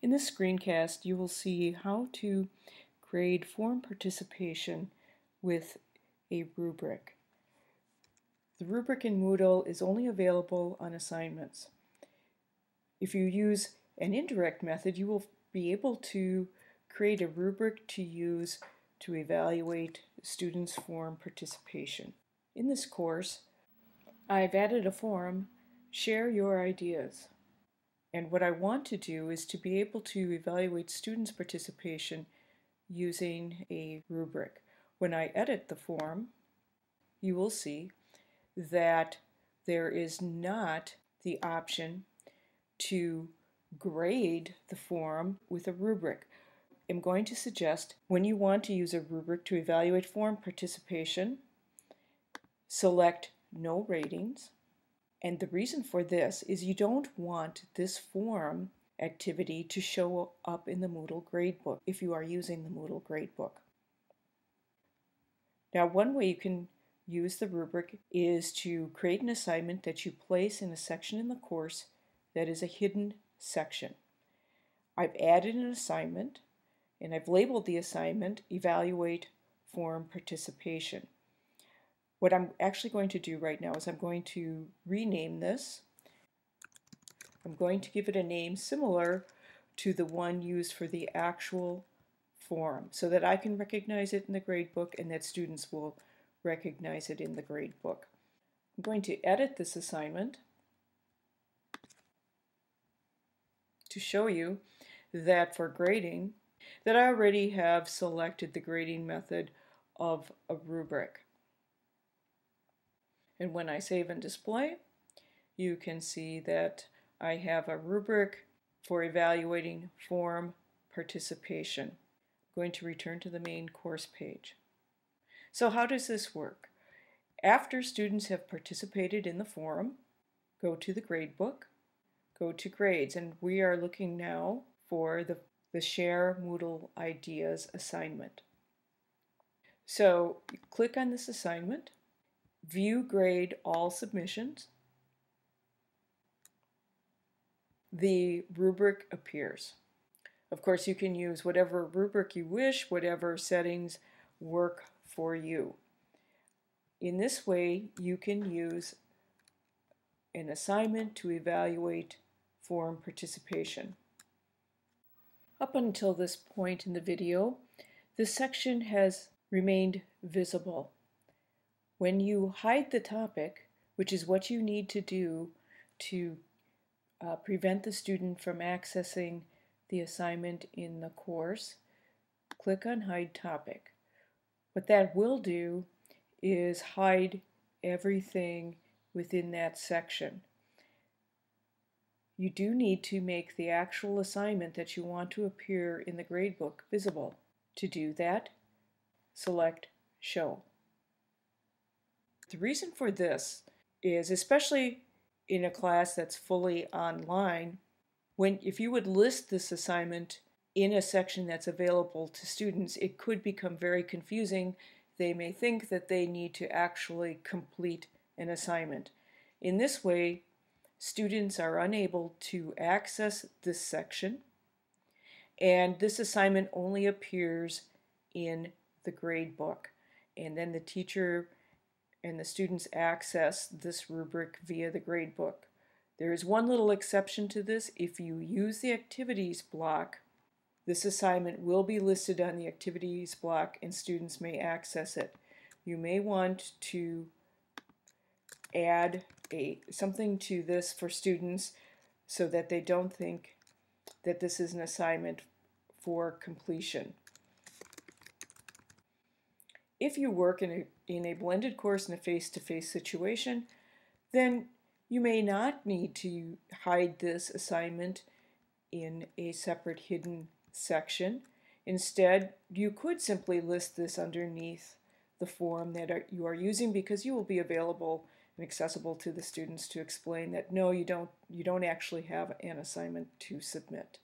In this screencast, you will see how to grade form participation with a rubric. The rubric in Moodle is only available on assignments. If you use an indirect method, you will be able to create a rubric to use to evaluate students' form participation. In this course, I've added a forum, Share Your Ideas. And what I want to do is to be able to evaluate students' participation using a rubric. When I edit the form, you will see that there is not the option to grade the form with a rubric. I'm going to suggest when you want to use a rubric to evaluate form participation, select No Ratings. And the reason for this is you don't want this form activity to show up in the Moodle gradebook if you are using the Moodle gradebook. Now, one way you can use the rubric is to create an assignment that you place in a section in the course that is a hidden section. I've added an assignment and I've labeled the assignment Evaluate Form Participation. What I'm actually going to do right now is I'm going to rename this. I'm going to give it a name similar to the one used for the actual form so that I can recognize it in the gradebook and that students will recognize it in the gradebook. I'm going to edit this assignment to show you that for grading, that I already have selected the grading method of a rubric. And when I save and display, you can see that I have a rubric for evaluating form participation. I'm going to return to the main course page. So how does this work? After students have participated in the forum, go to the gradebook, go to grades, and we are looking now for the Share Moodle Ideas assignment. So click on this assignment, View Grade All Submissions. The rubric appears. Of course, you can use whatever rubric you wish, whatever settings work for you. In this way, you can use an assignment to evaluate form participation. Up until this point in the video, this section has remained visible. When you hide the topic, which is what you need to do to prevent the student from accessing the assignment in the course, click on Hide Topic. What that will do is hide everything within that section. You do need to make the actual assignment that you want to appear in the gradebook visible. To do that, select Show. The reason for this is, especially in a class that's fully online, if you would list this assignment in a section that's available to students, it could become very confusing. They may think that they need to actually complete an assignment. In this way, students are unable to access this section, and this assignment only appears in the gradebook, and then the teacher and the students access this rubric via the gradebook. There is one little exception to this. If you use the activities block, this assignment will be listed on the activities block and students may access it. You may want to add something to this for students so that they don't think that this is an assignment for completion. If you work in a blended course in a face-to-face situation, then you may not need to hide this assignment in a separate hidden section. Instead, you could simply list this underneath the form that you are using, because you will be available and accessible to the students to explain that no, you don't actually have an assignment to submit.